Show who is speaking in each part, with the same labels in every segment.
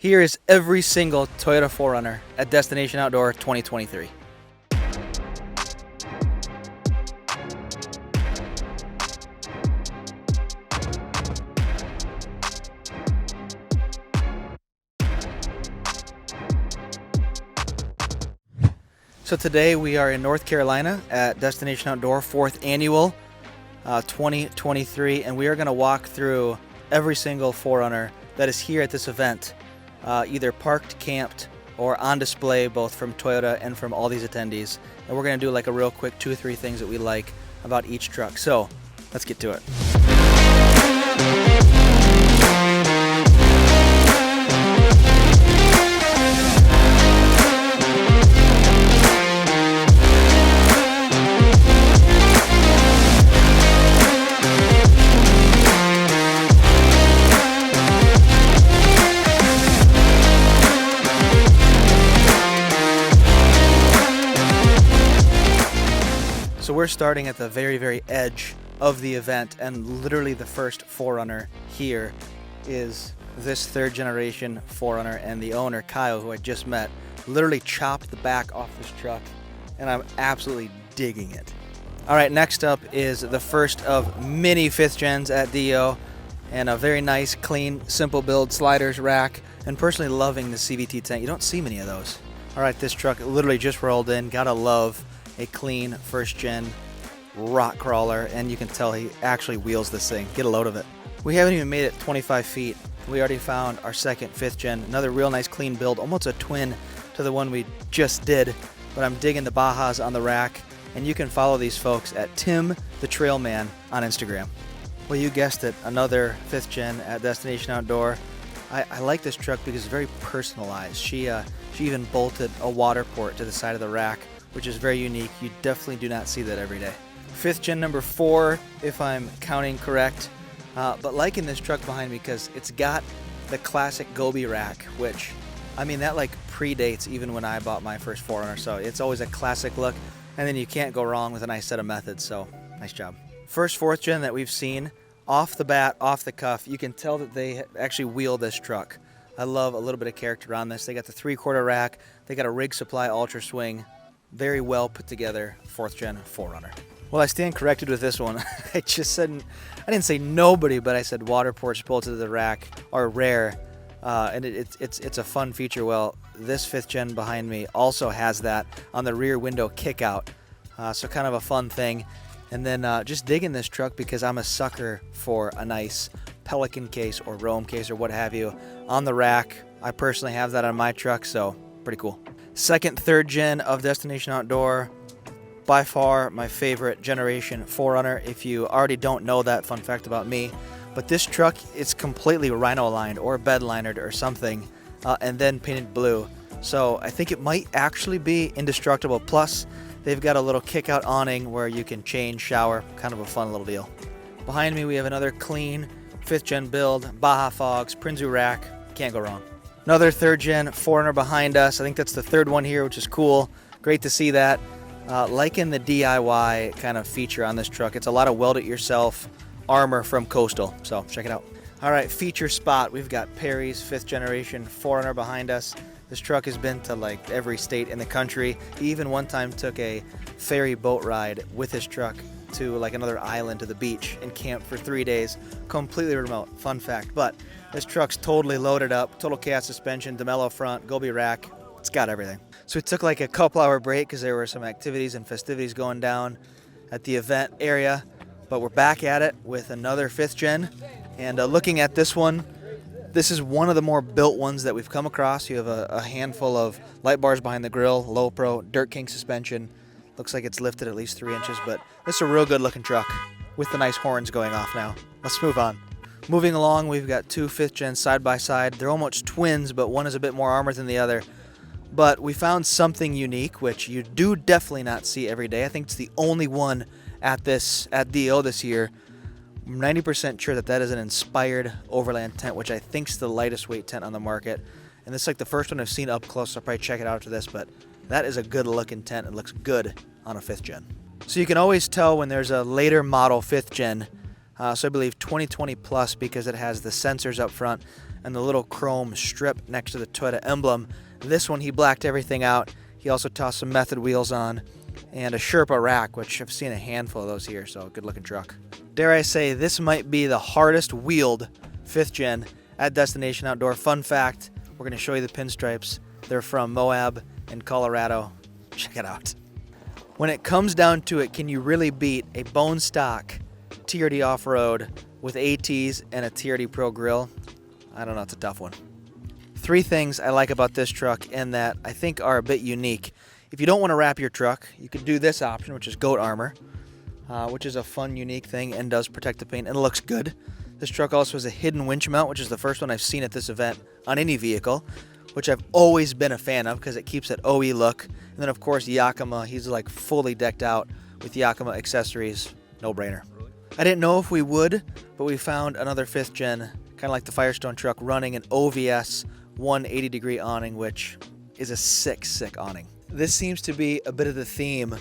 Speaker 1: Here is every single Toyota 4Runner at Destination Outdoor 2023. So today we are in North Carolina at Destination Outdoor 4th Annual 2023, and we are going to walk through every single 4Runner that is here at this event, either parked, camped, or on display, both from Toyota and from all these attendees. And we're going to do like a real quick 2 or 3 things that we like about each truck. So let's get to it. So we're starting at the very, very edge of the event, and literally the first 4Runner here is this 3rd generation 4Runner, and the owner, Kyle, who I just met, literally chopped the back off this truck, and I'm absolutely digging it. All right, next up is the first of many 5th gens at DO, and a very nice, clean, simple build sliders rack, and personally loving the CVT tent. You don't see many of those. All right, this truck literally just rolled in. Gotta love a clean 1st gen rock crawler, and you can tell he actually wheels this thing. Get a load of it. We haven't even made it 25 feet. We already found our 2nd 5th gen, another real nice clean build, almost a twin to the one we just did, but I'm digging the Bajas on the rack, and you can follow these folks at Tim the Trailman on Instagram. Well, you guessed it, another 5th gen at Destination Outdoor. I like this truck because it's very personalized. She even bolted a water port to the side of the rack, which is very unique. You definitely do not see that every day. 5th gen number 4, if I'm counting correct. But liking this truck behind me because it's got the classic Gobi rack, which, I mean, that like predates even when I bought my first 4Runner. So it's always a classic look, and then you can't go wrong with a nice set of methods. So nice job. First 4th gen that we've seen, off the bat, off the cuff, you can tell that they actually wheel this truck. I love a little bit of character on this. They got the 3/4 rack. They got a rig supply ultra swing. Very well put together 4th gen 4Runner. Well, I stand corrected with this one. I didn't say nobody, but I said water ports bolted to the rack are rare, and it's a fun feature. Well, this 5th gen behind me also has that on the rear window kick out, so kind of a fun thing. And then just digging this truck because I'm a sucker for a nice Pelican case or Rome case or what have you on the rack. I personally have that on my truck, so pretty cool. 2nd, 3rd gen of Destination Outdoor, by far my favorite generation 4Runner. If you already don't know that, fun fact about me, but this truck is completely rhino lined or bed linered or something, and then painted blue. So I think it might actually be indestructible. Plus, they've got a little kick out awning where you can change, shower, kind of a fun little deal. Behind me we have another clean 5th gen build, Baja Fogs, Prinzu rack, can't go wrong. Another 3rd gen 4Runner behind us. I think that's the 3rd one here, which is cool. Great to see that. Liking the DIY kind of feature on this truck. It's a lot of weld-it-yourself armor from Coastal, so check it out. All right, feature spot. We've got Perry's 5th generation 4Runner behind us. This truck has been to like every state in the country. He even one time took a ferry boat ride with his truck to like another island to the beach and camped for 3 days, completely remote. Fun fact. But this truck's totally loaded up, total chaos suspension, DeMello front, Gobi rack. It's got everything. So we took like a couple-hour break because there were some activities and festivities going down at the event area. But we're back at it with another 5th gen. And looking at this one, this is one of the more built ones that we've come across. You have a handful of light bars behind the grill, low pro, Dirt King suspension. Looks like it's lifted at least 3 inches, but this is a real good looking truck with the nice horns going off now. Let's move on. Moving along, we've got 2 5th gens side by side. They're almost twins, but one is a bit more armored than the other. But we found something unique, which you do definitely not see every day. I think it's the only one at DO this year. I'm 90% sure that is an inspired overland tent, which I think is the lightest weight tent on the market. And this is like the first one I've seen up close, so I'll probably check it out after this, but that is a good looking tent. It looks good on a 5th gen. So you can always tell when there's a later model 5th gen So I believe 2020 plus because it has the sensors up front and the little chrome strip next to the Toyota emblem. This one, he blacked everything out. He also tossed some Method wheels on and a Sherpa rack, which I've seen a handful of those here, so good looking truck. Dare I say, this might be the hardest wheeled 5th gen at Destination Outdoor. Fun fact, we're going to show you the pinstripes. They're from Moab in Colorado. Check it out. When it comes down to it, can you really beat a bone stock TRD off-road with ATs and a TRD Pro grill? I don't know, it's a tough one. 3 things I like about this truck and that I think are a bit unique. If you don't want to wrap your truck, you could do this option, which is goat armor, which is a fun, unique thing and does protect the paint and looks good. This truck also has a hidden winch mount, which is the first one I've seen at this event on any vehicle, which I've always been a fan of because it keeps that OE look. And then, of course, Yakima. He's like fully decked out with Yakima accessories. No brainer. I didn't know if we would, but we found another 5th gen, kind of like the Firestone truck, running an OVS 180-degree awning, which is a sick awning. This seems to be a bit of the theme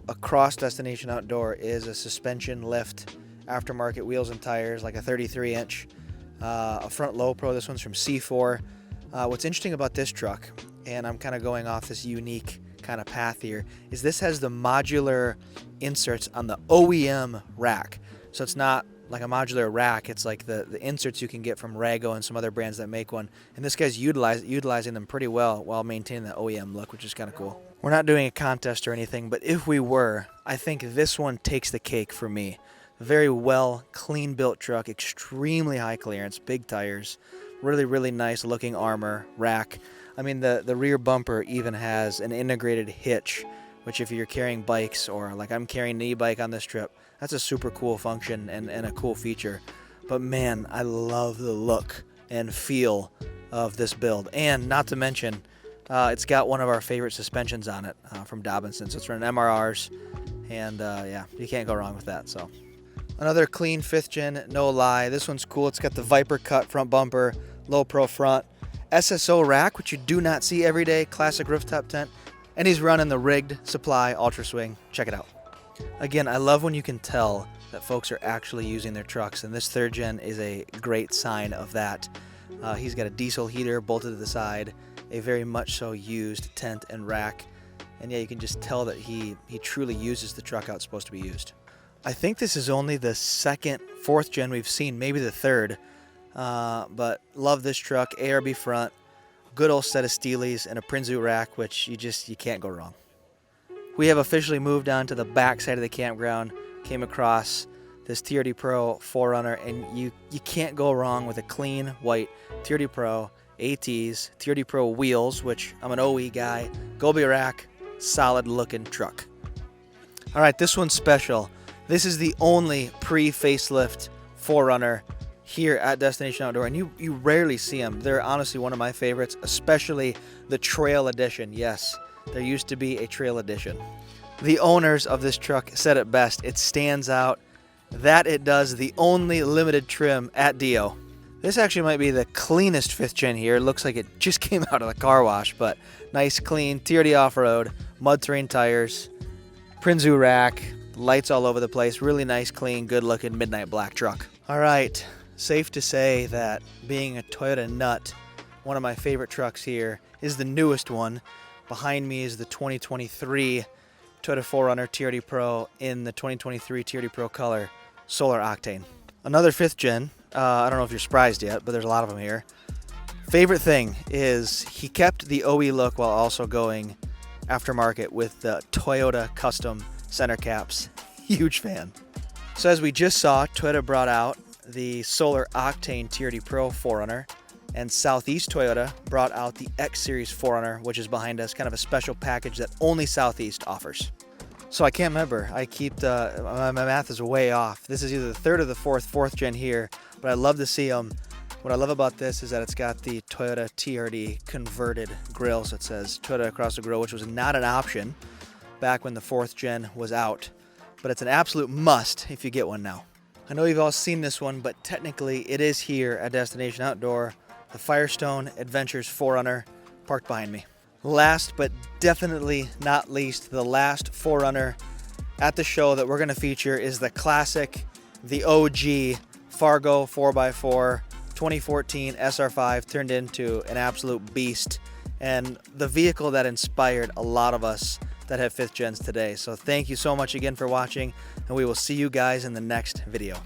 Speaker 1: across Destination Outdoor, is a suspension lift, aftermarket wheels and tires, like a 33-inch, a front low pro. This one's from C4. What's interesting about this truck, and I'm kind of going off this unique kind of path here, is this has the modular inserts on the OEM rack. So it's not like a modular rack, it's like the inserts you can get from Rago and some other brands that make one. And this guy's utilizing them pretty well while maintaining the OEM look, which is kind of cool. We're not doing a contest or anything, but if we were, I think this one takes the cake for me. Very well, clean built truck, extremely high clearance, big tires, really nice looking armor, rack. I mean, the rear bumper even has an integrated hitch, which if you're carrying bikes or like I'm carrying an e-bike on this trip, that's a super cool function and a cool feature. But man, I love the look and feel of this build. And not to mention, it's got one of our favorite suspensions on it from Dobinson. So it's running MRRs, and yeah, you can't go wrong with that. So another clean 5th gen, no lie. This one's cool. It's got the Viper cut front bumper, low pro front, SSO rack, which you do not see every day, classic rooftop tent, and he's running the rigged Supply Ultra Swing. Check it out. Again, I love when you can tell that folks are actually using their trucks, and this 3rd gen is a great sign of that. He's got a diesel heater bolted to the side, a very much so used tent and rack, and yeah, you can just tell that he truly uses the truck how it's supposed to be used. I think this is only the 2nd, 4th gen we've seen, maybe the 3rd, but love this truck, ARB front, good old set of Steelies, and a Prinzu rack, which you can't go wrong. We have officially moved on to the back side of the campground, came across this TRD Pro 4Runner, and you can't go wrong with a clean white TRD Pro ATs, TRD Pro wheels, which I'm an OE guy, Gobi rack, solid looking truck. All right, this one's special. This is the only pre-facelift 4Runner here at Destination Outdoor, and you rarely see them. They're honestly one of my favorites, especially the Trail Edition. Yes, there used to be a Trail Edition. The owners of this truck said it best. It stands out that it does the only limited trim at Dio. This actually might be the cleanest 5th gen here. It looks like it just came out of the car wash, but nice, clean, TRD off-road, mud terrain tires, Prinzu rack, lights all over the place. Really nice, clean, good-looking midnight black truck. All right, safe to say that being a Toyota nut, one of my favorite trucks here is the newest one. Behind me is the 2023 Toyota 4Runner TRD Pro in the 2023 TRD Pro color, Solar Octane. Another 5th gen. I don't know if you're surprised yet, but there's a lot of them here. Favorite thing is he kept the OE look while also going aftermarket with the Toyota custom center caps. Huge fan. So as we just saw, Toyota brought out the Solar Octane TRD Pro 4Runner, and Southeast Toyota brought out the X Series 4Runner, which is behind us, kind of a special package that only Southeast offers. So I can't remember. I keep my math is way off. This is either the 3rd or the 4th gen here, but I love to see them. What I love about this is that it's got the Toyota TRD converted grill, so it says Toyota across the grill, which was not an option back when the 4th gen was out, but it's an absolute must if you get one now. I know you've all seen this one, but technically it is here at Destination Outdoor, the Firestone Adventures 4Runner, parked behind me. Last but definitely not least, the last 4Runner at the show that we're going to feature is the classic the OG Fargo 4x4 2014 SR5 turned into an absolute beast, and the vehicle that inspired a lot of us that have 5th gens today. So thank you so much again for watching, and we will see you guys in the next video.